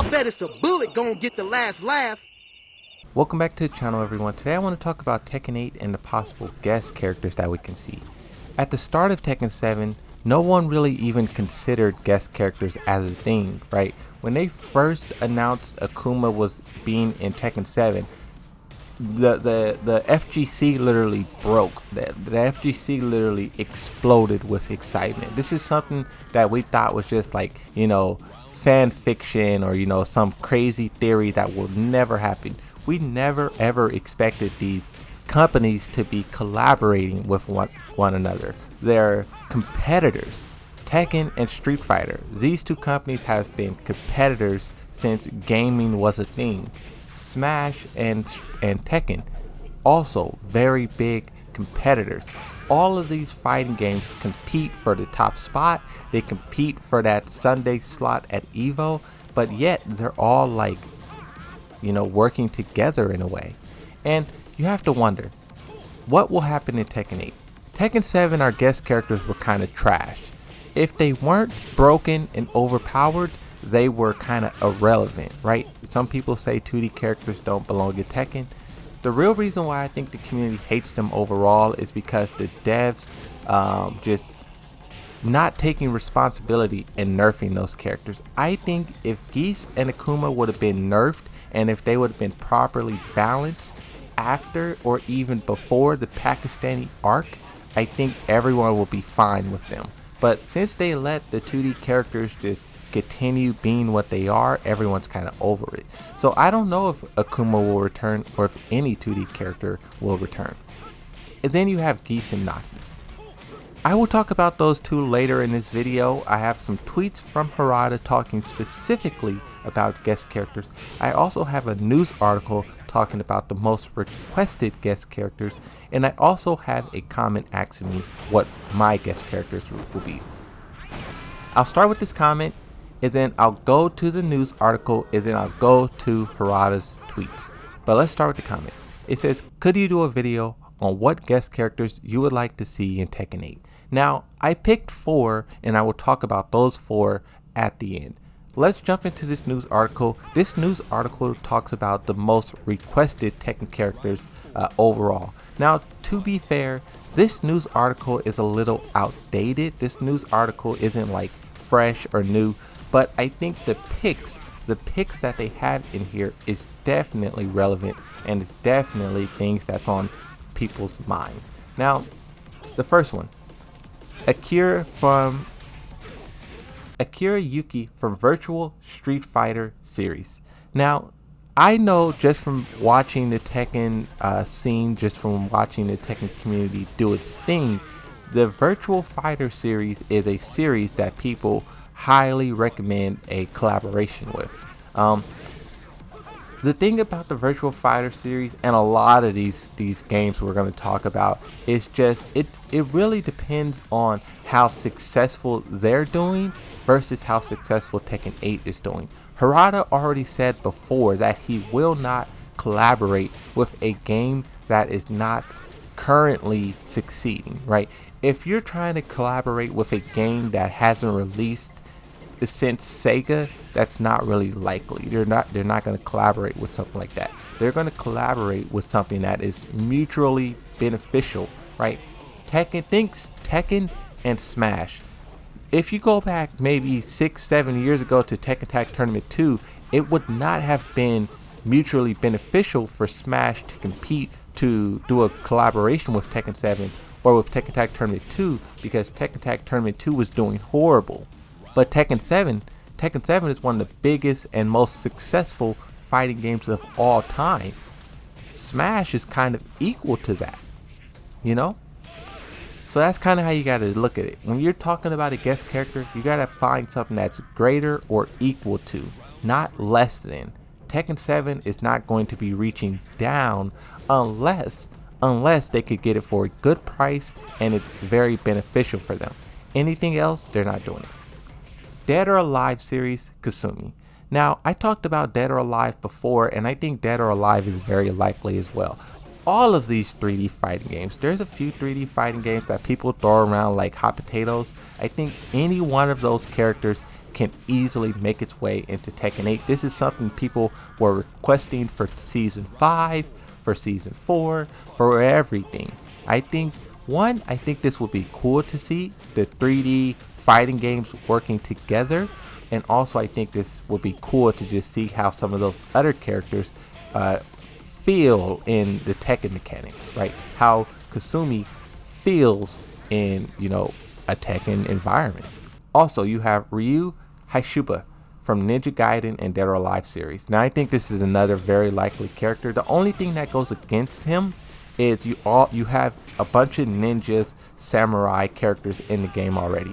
I bet it's a bullet gonna get the last laugh. Welcome back to the channel, everyone. Today I want to talk about Tekken 8 and the possible guest characters that we can see. At the start of Tekken 7, no one really even considered guest characters as a thing, right? When they first announced Akuma was being in Tekken 7, the FGC literally broke. The FGC literally exploded with excitement. This is something that we thought was just like, fan fiction or, some crazy theory that will never happen. We never ever expected these companies to be collaborating with one another. They're competitors. Tekken and Street Fighter. These two companies have been competitors since gaming was a thing. Smash and Tekken, also very big competitors. All of these fighting games compete for the top spot. They compete for that Sunday slot at Evo, but yet they're all like, working together in a way. And you have to wonder, what will happen in Tekken 8? Tekken 7, our guest characters were kind of trash. If they weren't broken and overpowered, they were kind of irrelevant, right? Some people say 2D characters don't belong in Tekken. The real reason why I think the community hates them overall is because the devs just not taking responsibility and nerfing those characters. I think if Geese and Akuma would have been nerfed, and if they would have been properly balanced after or even before the Pakistani arc, I think everyone will be fine with them. But since they let the 2D characters just continue being what they are, everyone's kind of over it. So I don't know if Akuma will return or if any 2D character will return. And then you have Geese and Noctis. I will talk about those two later in this video. I have some tweets from Harada talking specifically about guest characters. I also have a news article talking about the most requested guest characters, and I also have a comment asking me what my guest characters will be. I'll start with this comment, and then I'll go to the news article, and then I'll go to Harada's tweets. But let's start with the comment. It says, could you do a video on what guest characters you would like to see in Tekken 8? Now, I picked 4, and I will talk about those 4 at the end. Let's jump into this news article. This news article talks about the most requested Tekken characters overall. Now, to be fair, this news article is a little outdated. This news article isn't like fresh or new, but I think the picks that they have in here is definitely relevant, and it's definitely things that's on people's mind. Now, the first one, Akira Yuki from Virtual Street Fighter series. Now, I know just from watching the Tekken scene, just from watching the Tekken community do its thing, the Virtual Fighter series is a series that people highly recommend a collaboration with. The thing about the Virtual Fighter series and a lot of these games we're going to talk about is just it really depends on how successful they're doing versus how successful Tekken 8 is doing. Harada already said before that he will not collaborate with a game that is not currently succeeding, right? If you're trying to collaborate with a game that hasn't released since Sega, that's not really likely. They're not going to collaborate with something like that. They're going to collaborate with something that is mutually beneficial, right? Tekken and Smash. If you go back maybe 6-7 years ago to Tekken Tag Tournament 2, it would not have been mutually beneficial for Smash to compete to do a collaboration with Tekken 7 or with Tekken Tag Tournament 2, because Tekken Tag Tournament 2 was doing horrible. But Tekken 7 is one of the biggest and most successful fighting games of all time. Smash is kind of equal to that, So that's kind of how you got to look at it. When you're talking about a guest character, you got to find something that's greater or equal to, not less than. Tekken 7 is not going to be reaching down unless they could get it for a good price and it's very beneficial for them. Anything else, they're not doing it. Dead or Alive series, Kasumi. Now, I talked about Dead or Alive before, and I think Dead or Alive is very likely as well. All of these 3D fighting games, there's a few 3D fighting games that people throw around like hot potatoes. I think any one of those characters can easily make its way into Tekken 8. This is something people were requesting for season 5, for season 4, for everything. I think this would be cool to see the 3D fighting games working together, and also I think this would be cool to just see how some of those other characters feel in the Tekken mechanics, right? How Kasumi feels in, a Tekken environment. Also, you have Ryu Haishuba from Ninja Gaiden and Dead or Alive series. Now, I think this is another very likely character. The only thing that goes against him is you have a bunch of ninjas, samurai characters in the game already.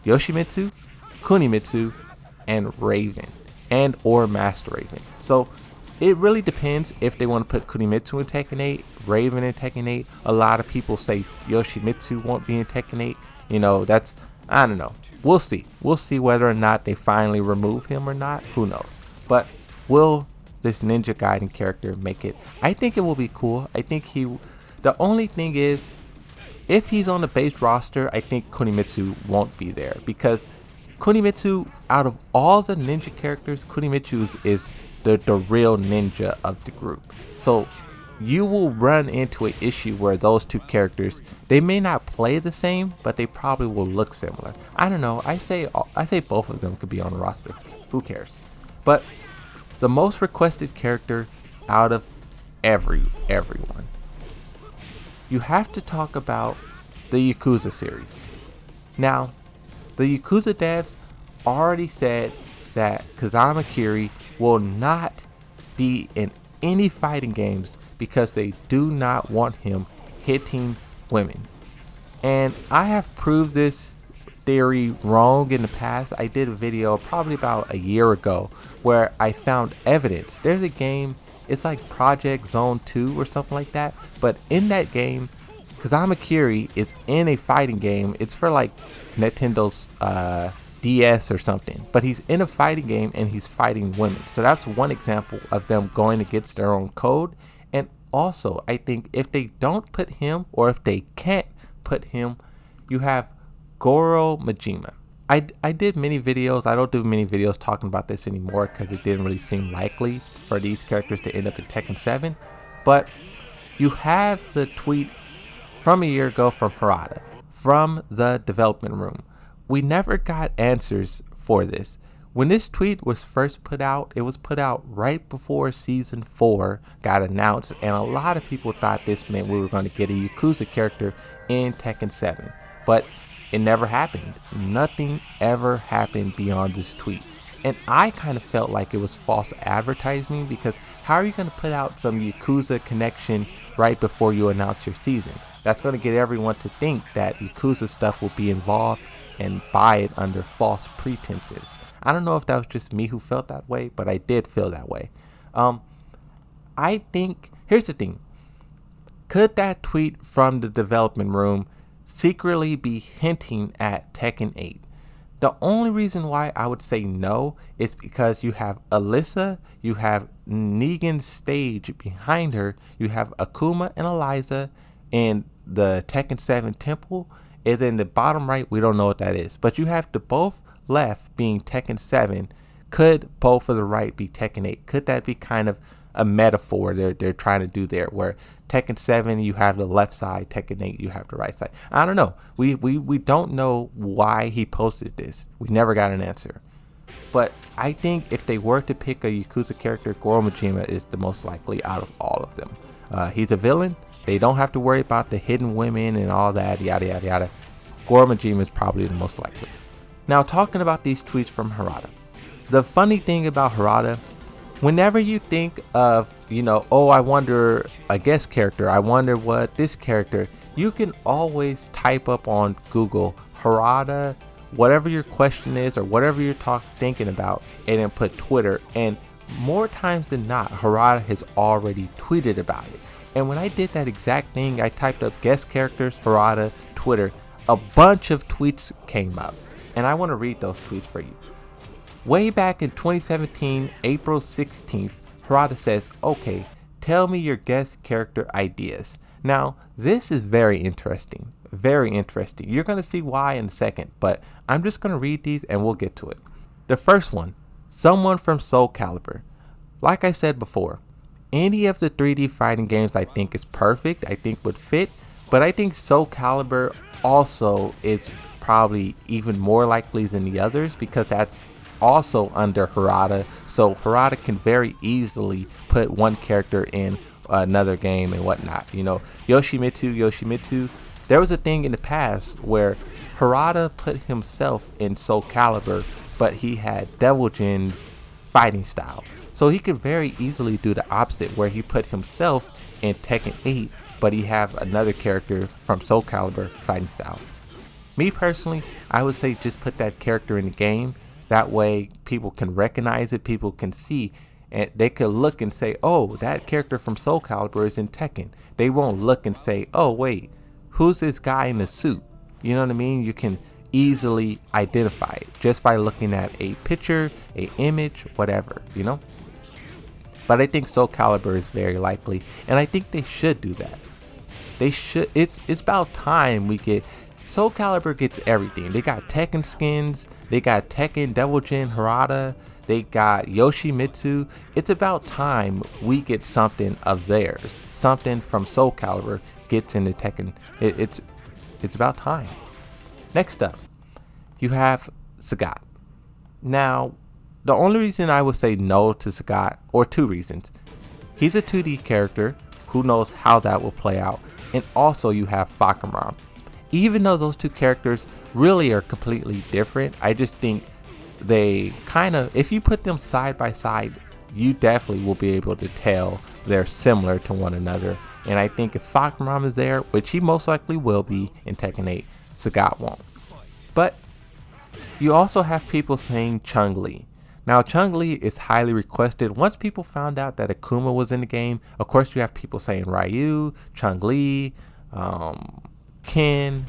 Yoshimitsu, Kunimitsu, and Raven, and or Master Raven. So it really depends if they want to put Kunimitsu in Tekken 8, Raven in Tekken 8. A lot of people say Yoshimitsu won't be in Tekken 8. I don't know. We'll see. We'll see whether or not they finally remove him or not. Who knows? But will this Ninja Gaiden character make it? I think it will be cool. I think the only thing is, if he's on the base roster, I think Kunimitsu won't be there, because Kunimitsu, out of all the ninja characters, Kunimitsu is the real ninja of the group. So you will run into an issue where those two characters, they may not play the same, but they probably will look similar. I don't know. I say both of them could be on the roster. Who cares? But the most requested character out of everyone, you have to talk about the Yakuza series. Now, the Yakuza devs already said that Kazama Kiri will not be in any fighting games because they do not want him hitting women. And I have proved this theory wrong in the past. I did a video probably about a year ago where I found evidence. There's a game, it's like Project Zone 2 or something like that, but in that game, Kazama Kiri is in a fighting game. It's for like Nintendo's DS or something, but he's in a fighting game and he's fighting women. So that's one example of them going against their own code. And also, I think if they don't put him, or if they can't put him, you have Goro Majima. I did many videos. I don't do many videos talking about this anymore because it didn't really seem likely for these characters to end up in Tekken 7. But you have the tweet from a year ago from Harada, from the development room. We never got answers for this. When this tweet was first put out, it was put out right before season 4 got announced, and a lot of people thought this meant we were going to get a Yakuza character in Tekken 7. But it never happened. Nothing ever happened beyond this tweet. And I kind of felt like it was false advertising, because how are you going to put out some Yakuza connection right before you announce your season? That's going to get everyone to think that Yakuza stuff will be involved and buy it under false pretenses. I don't know if that was just me who felt that way, but I did feel that way. I think, here's the thing. Could that tweet from the development room secretly be hinting at Tekken 8? The only reason why I would say no is because you have Alyssa, you have Negan's stage behind her, you have Akuma and Eliza in the Tekken 7 temple, and then the bottom right, we don't know what that is. But you have the both left being Tekken 7. Could both of the right be Tekken 8? Could that be kind of a metaphor they're trying to do there, where Tekken 7 you have the left side, Tekken 8 you have the right side? I don't know. We don't know why he posted this. We never got an answer. But I think if they were to pick a Yakuza character, Goro Majima is the most likely out of all of them. He's a villain. They don't have to worry about the hidden women and all that, yada yada yada. Goro Majima is probably the most likely. Now, talking about these tweets from Harada. The funny thing about Harada, whenever you think of, oh, I wonder a guest character, I wonder what this character, you can always type up on Google Harada, whatever your question is or whatever you're thinking about, and then put Twitter. And more times than not, Harada has already tweeted about it. And when I did that exact thing, I typed up guest characters, Harada, Twitter, a bunch of tweets came up. And I want to read those tweets for you. Way back in 2017, April 16th, Harada says, okay, tell me your guest character ideas. Now, this is very interesting. Very interesting. You're going to see why in a second, but I'm just going to read these and we'll get to it. The first one, someone from Soul Calibur. Like I said before, any of the 3D fighting games I think is perfect, I think would fit, but I think Soul Calibur also is probably even more likely than the others because that's also under Harada, so Harada can very easily put one character in another game and whatnot. You know, Yoshimitsu, there was a thing in the past where Harada put himself in Soul Calibur, but he had Devil Jin's fighting style. So he could very easily do the opposite, where he put himself in Tekken 8, but he have another character from Soul Calibur fighting style. Me personally, I would say just put that character in the game. That way people can recognize it, people can see, and they could look and say, oh, that character from Soul Calibur is in Tekken. They won't look and say, oh wait, who's this guy in the suit? You know what I mean? You can easily identify it just by looking at a picture, a image, whatever, you know? But I think Soul Calibur is very likely, and I think they should do that. They should. It's about time we get. Soul Calibur gets everything. They got Tekken skins, they got Tekken, Devil Jin, Harada, they got Yoshimitsu. It's about time we get something of theirs. Something from Soul Calibur gets into Tekken. It's about time. Next up, you have Sagat. Now, the only reason I would say no to Sagat, or two reasons. He's a 2D character. Who knows how that will play out? And also you have Fahkumram. Even though those two characters really are completely different, I just think they kind of, if you put them side by side, you definitely will be able to tell they're similar to one another. And I think if Fahkumram is there, which he most likely will be in Tekken 8, Sagat won't. But you also have people saying Chun-Li. Now, Chun-Li is highly requested. Once people found out that Akuma was in the game, of course you have people saying Ryu, Chun-Li, Ken,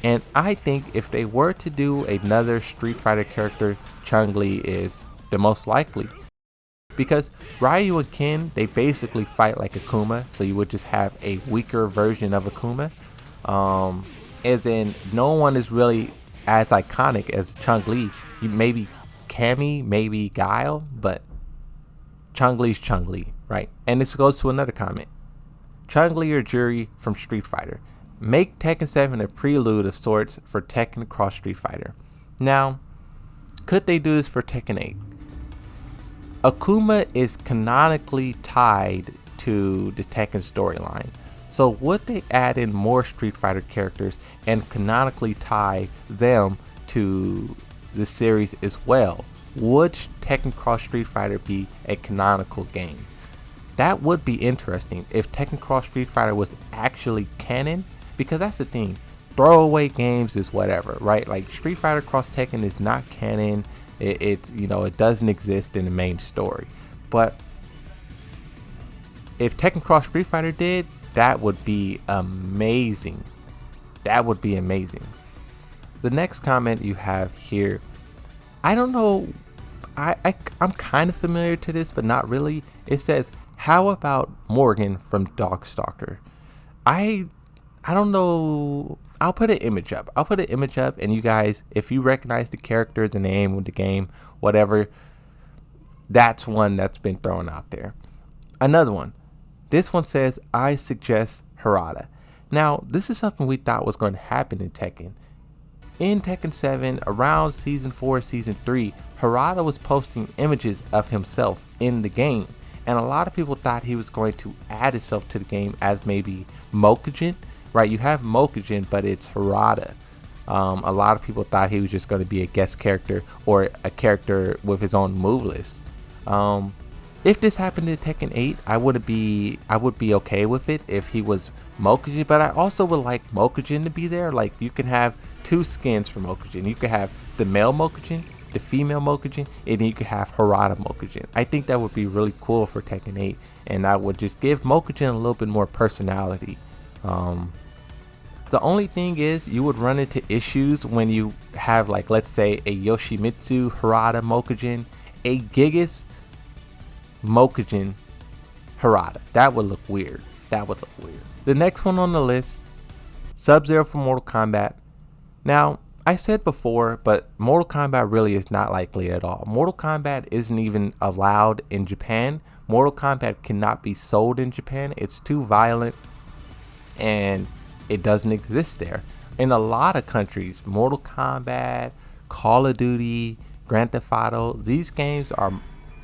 and I think if they were to do another Street Fighter character, Chun-Li is the most likely. Because Ryu and Ken, they basically fight like Akuma, so you would just have a weaker version of Akuma. And then no one is really as iconic as Chun-Li. Maybe Cammy, maybe Guile, but Chun-Li's Chun-Li, right? And this goes to another comment. Chun-Li or Juri from Street Fighter. Make Tekken 7 a prelude of sorts for Tekken Cross Street Fighter. Now, could they do this for Tekken 8? Akuma is canonically tied to the Tekken storyline. So would they add in more Street Fighter characters and canonically tie them to the series as well? Would Tekken Cross Street Fighter be a canonical game? That would be interesting if Tekken Cross Street Fighter was actually canon. Because that's the thing, throwaway games is whatever, right? Like Street Fighter Cross Tekken is not canon. It's you know, it doesn't exist in the main story. But if Tekken Cross Street Fighter did, that would be amazing. That would be amazing. The next comment you have here, I don't know, I'm kind of familiar to this, but not really. It says, how about Morgan from Darkstalker? I don't know. I'll put an image up. And you guys, if you recognize the character, the name of the game, whatever, that's one that's been thrown out there. Another one. This one says, I suggest Harada. Now, this is something we thought was going to happen in Tekken. In Tekken 7, around Season 4, Season 3, Harada was posting images of himself in the game. And a lot of people thought he was going to add himself to the game as maybe Mokujin. Right, you have Mokujin, but it's Harada. A lot of people thought he was just going to be a guest character or a character with his own move list. If this happened in Tekken 8, I would be okay with it if he was Mokujin, but I also would like Mokujin to be there. Like, you can have two skins for Mokujin. You could have the male Mokujin, the female Mokujin, and then you could have Harada Mokujin. I think that would be really cool for Tekken 8, and I would just give Mokujin a little bit more personality. The only thing is you would run into issues when you have, like, let's say a Yoshimitsu Harada Mokujin, a Gigas Mokujin Harada. That would look weird. The next one on the list, Sub-Zero from Mortal Kombat. Now, I said before, but Mortal Kombat really is not likely at all. Mortal Kombat isn't even allowed in Japan. Mortal Kombat cannot be sold in Japan. It's too violent and it doesn't exist there. In a lot of countries, Mortal Kombat, Call of Duty, Grand Theft Auto, these games are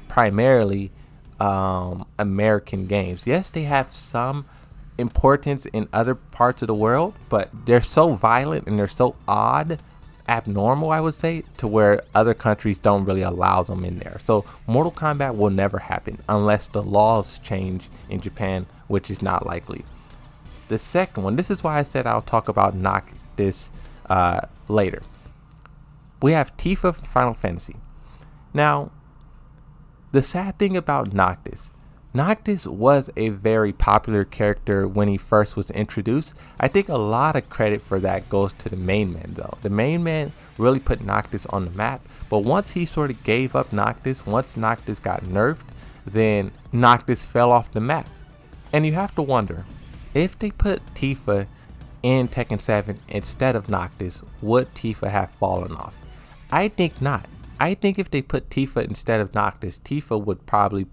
primarily American games. Yes, they have some importance in other parts of the world, but they're so violent and they're so abnormal, I would say, to where other countries don't really allow them in there. So Mortal Kombat will never happen unless the laws change in Japan, which is not likely. The second one, this is why I said I'll talk about Noctis later. We have Tifa from Final Fantasy. Now, the sad thing about Noctis was a very popular character when he first was introduced. I think a lot of credit for that goes to the main man though. The main man really put Noctis on the map, but once he sort of gave up Noctis, once Noctis got nerfed, then Noctis fell off the map. And you have to wonder, if they put Tifa in Tekken 7 instead of Noctis, would Tifa have fallen off? I think not. I think if they put Tifa instead of Noctis, Tifa would probably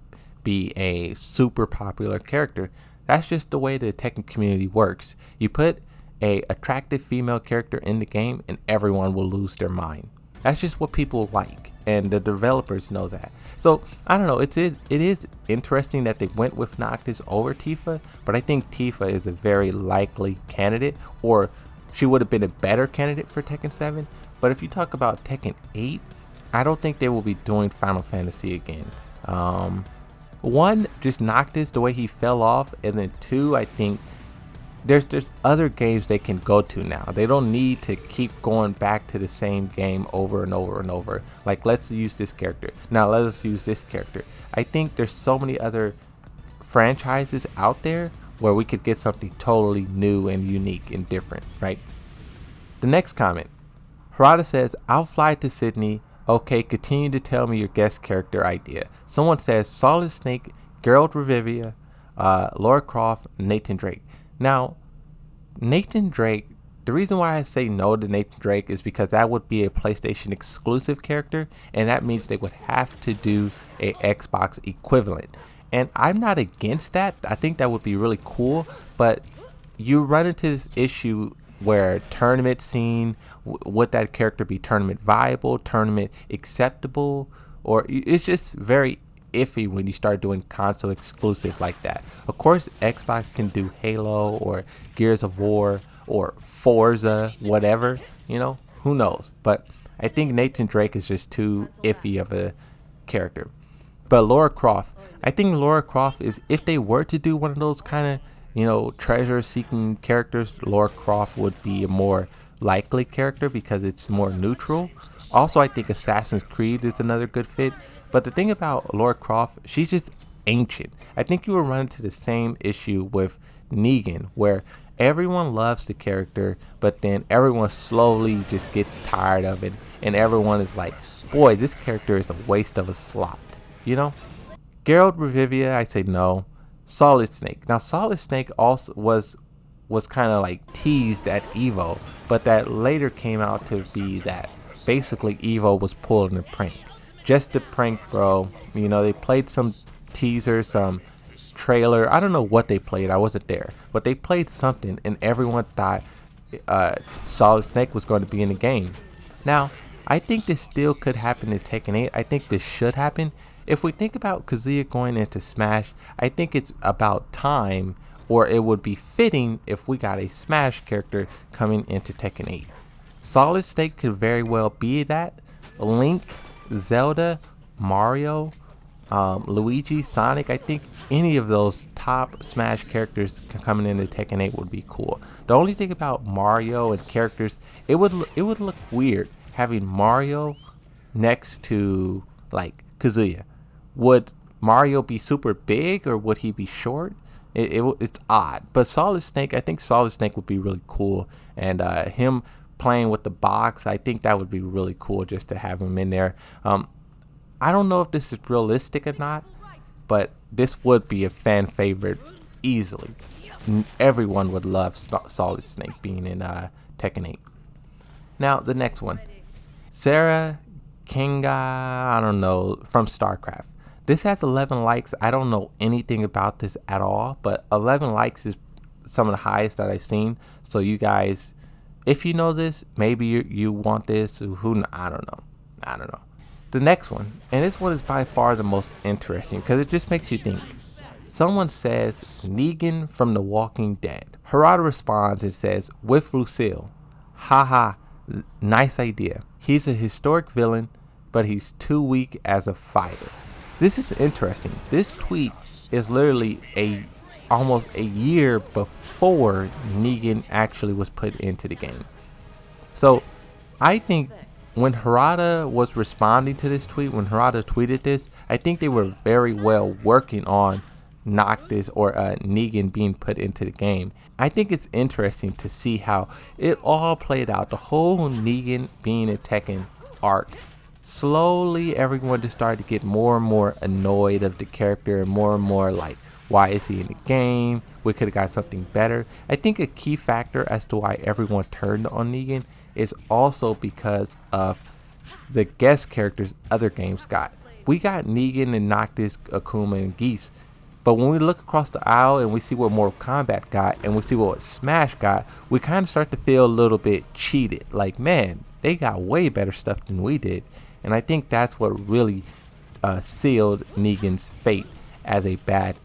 be a super popular character. That's just the way the Tekken community works. You put a attractive female character in the game and everyone will lose their mind. That's just what people like, and the developers know that. So I don't know, it is interesting that they went with Noctis over Tifa, but I think Tifa is a very likely candidate, or she would have been a better candidate for Tekken 7. But if you talk about Tekken 8, I don't think they will be doing Final Fantasy again. One, just Noctis, the way he fell off, and then two, I think there's other games they can go to now. They don't need to keep going back to the same game over and over and over. Like, let's use this character. Now let's use this character. I think there's so many other franchises out there where we could get something totally new and unique and different, right? The next comment, Harada says, I'll fly to Sydney. Okay, continue to tell me your guest character idea. Someone says Solid Snake, Geralt Rivia, Lara Croft, Nathan Drake. Now, Nathan Drake, the reason why I say no to Nathan Drake is because that would be a PlayStation exclusive character, and that means they would have to do a Xbox equivalent. And I'm not against that. I think that would be really cool, but you run into this issue where tournament scene, would that character be tournament viable, tournament acceptable, or it's just very iffy when you start doing console exclusive like that. Of course, Xbox can do Halo or Gears of War or Forza, whatever, you know, who knows. But I think Nathan Drake is just too iffy of a character. But Lara Croft, I think Lara Croft is, if they were to do one of those kind of, you know, treasure seeking characters, Lara Croft would be a more likely character because it's more neutral. Also, I think Assassin's Creed is another good fit. But the thing about Lara Croft, she's just ancient. I think you will run into the same issue with Negan, where everyone loves the character, but then everyone slowly just gets tired of it, and everyone is like, boy, this character is a waste of a slot, you know? Geralt Rivia, I say no. Solid Snake. Now, Solid Snake also was kind of like teased at EVO, but that later came out to be that basically EVO was pulling a prank. Just a prank, bro. You know, they played some teaser, some trailer. I don't know what they played. I wasn't there. But they played something, and everyone thought Solid Snake was going to be in the game. Now, I think this still could happen in Tekken 8. I think this should happen. If we think about Kazuya going into Smash, I think it's about time, or it would be fitting if we got a Smash character coming into Tekken 8. Solid Snake could very well be that. Link, Zelda, Mario, Luigi, Sonic, I think any of those top Smash characters coming into Tekken 8 would be cool. The only thing about Mario and characters, it would look weird having Mario next to like Kazuya. Would Mario be super big or would he be short? It's odd. But Solid Snake, I think Solid Snake would be really cool, and him playing with the box, I think that would be really cool just to have him in there. I don't know if this is realistic or not, but this would be a fan favorite easily. Everyone would love Solid Snake being in Tekken 8. Now the next one, Sarah Kinga, I don't know, from StarCraft. This has 11 likes. I don't know anything about this at all, but 11 likes is some of the highest that I've seen. So you guys, if you know this, maybe you want this. I don't know. The next one, and this one is by far the most interesting because it just makes you think. Someone says Negan from The Walking Dead. Harada responds and says, with Lucille. Haha, nice idea. He's a historic villain, but he's too weak as a fighter. This is interesting. This tweet is literally almost a year before Negan actually was put into the game. So I think when Harada was responding to this tweet, when Harada tweeted this, I think they were very well working on Noctis or Negan being put into the game. I think it's interesting to see how it all played out. The whole Negan being a Tekken arc. Slowly everyone just started to get more and more annoyed of the character and more like, why is he in the game? We could have got something better. I think a key factor as to why everyone turned on Negan is also because of the guest characters other games got. We got Negan and Noctis, Akuma, and Geese. But when we look across the aisle and we see what Mortal Kombat got and we see what Smash got, we kind of start to feel a little bit cheated. Like, man, they got way better stuff than we did. And I think that's what really sealed Negan's fate as a bad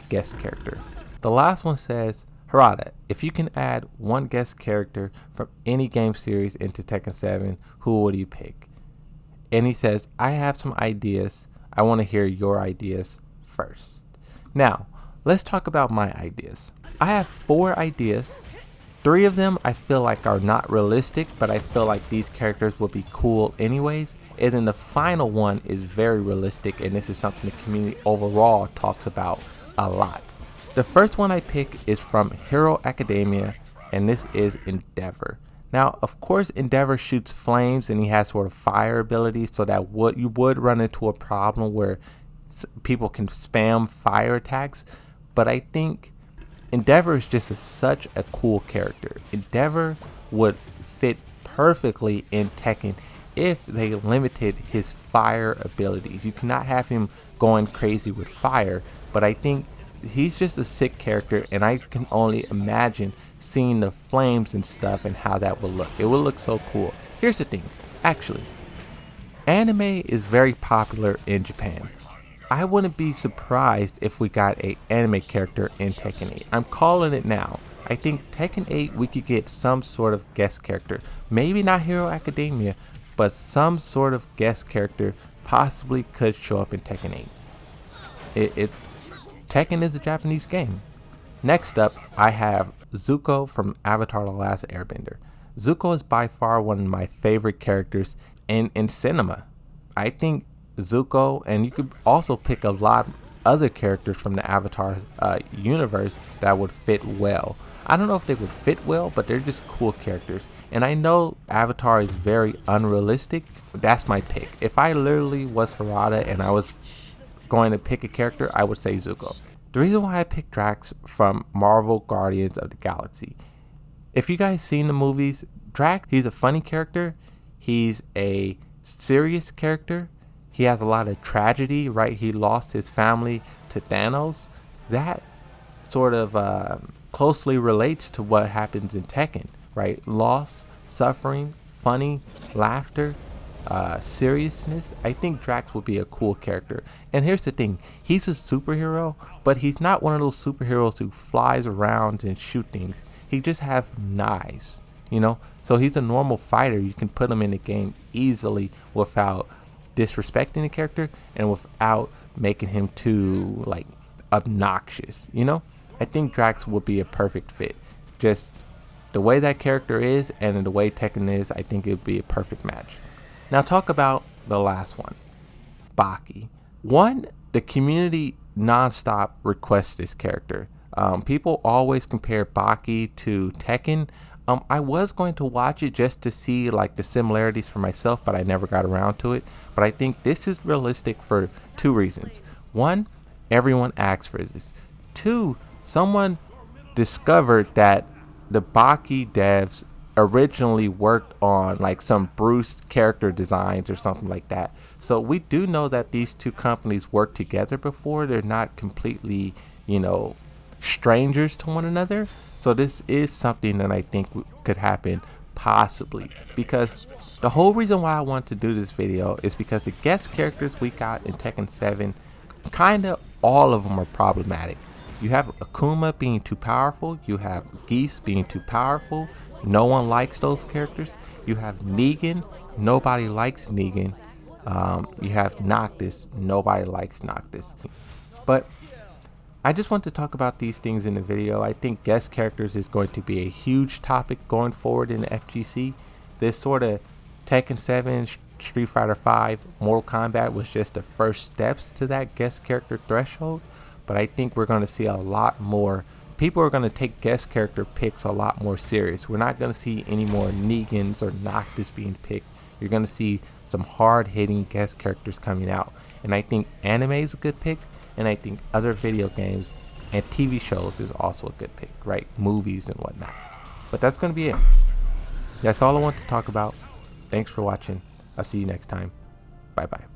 guest character. The last one says, Harada, if you can add one guest character from any game series into Tekken 7, who would you pick? And he says, I have some ideas. I want to hear your ideas first. Now, let's talk about my ideas. I have 4 ideas. 3 of them I feel like are not realistic, but I feel like these characters would be cool anyways. And then the final one is very realistic, and this is something the community overall talks about a lot. The first one I pick is from Hero Academia, and this is Endeavor. Now, of course, Endeavor shoots flames and he has sort of fire abilities, so that you would run into a problem where people can spam fire attacks. But I think Endeavor is just such a cool character. Endeavor would fit perfectly in Tekken if they limited his fire abilities. You cannot have him going crazy with fire, but I think he's just a sick character, and I can only imagine seeing the flames and stuff and how that will look. It will look so cool. Here's the thing, actually, anime is very popular in Japan. I wouldn't be surprised if we got a anime character in Tekken 8. I'm calling it now. I think Tekken 8 we could get some sort of guest character. Maybe not Hero Academia, but some sort of guest character possibly could show up in Tekken 8. Tekken is a Japanese game. Next up, I have Zuko from Avatar: The Last Airbender. Zuko is by far one of my favorite characters in cinema. I think Zuko, and you could also pick a lot of other characters from the Avatar universe that would fit well. I don't know if they would fit well, but they're just cool characters. And I know Avatar is very unrealistic. That's my pick. If I literally was Harada and I was going to pick a character, I would say Zuko. The reason why I picked Drax from Marvel Guardians of the Galaxy. If you guys seen the movies, Drax, he's a funny character. He's a serious character. He has a lot of tragedy, right? He lost his family to Thanos. That sort of closely relates to what happens in Tekken, right? Loss, suffering, funny, laughter, seriousness. I think Drax would be a cool character. And here's the thing, he's a superhero, but he's not one of those superheroes who flies around and shoot things. He just has knives, you know? So he's a normal fighter. You can put him in the game easily without disrespecting the character and without making him too like obnoxious, you know? I think Drax would be a perfect fit. Just the way that character is and the way Tekken is, I think it would be a perfect match. Now talk about the last one, Baki. One, the community nonstop requests this character. People always compare Baki to Tekken. I was going to watch it just to see like the similarities for myself, but I never got around to it. But I think this is realistic for 2 reasons. 1, everyone asks for this. 2, someone discovered that the Baki devs originally worked on like some Bruce character designs or something like that. So we do know that these two companies worked together before. They're not completely, strangers to one another. So this is something that I think could happen possibly, because the whole reason why I want to do this video is because the guest characters we got in Tekken 7, kind of all of them are problematic. You have Akuma being too powerful, you have Geese being too powerful, no one likes those characters. You have Negan, nobody likes Negan. You have Noctis, nobody likes Noctis. But I just want to talk about these things in the video. I think guest characters is going to be a huge topic going forward in the FGC. This sort of Tekken 7, Street Fighter 5, Mortal Kombat was just the first steps to that guest character threshold. But I think we're going to see a lot more. People are going to take guest character picks a lot more serious. We're not going to see any more Negans or Noctis being picked. You're going to see some hard-hitting guest characters coming out. And I think anime is a good pick. And I think other video games and TV shows is also a good pick, right? Movies and whatnot. But that's going to be it. That's all I want to talk about. Thanks for watching. I'll see you next time. Bye-bye.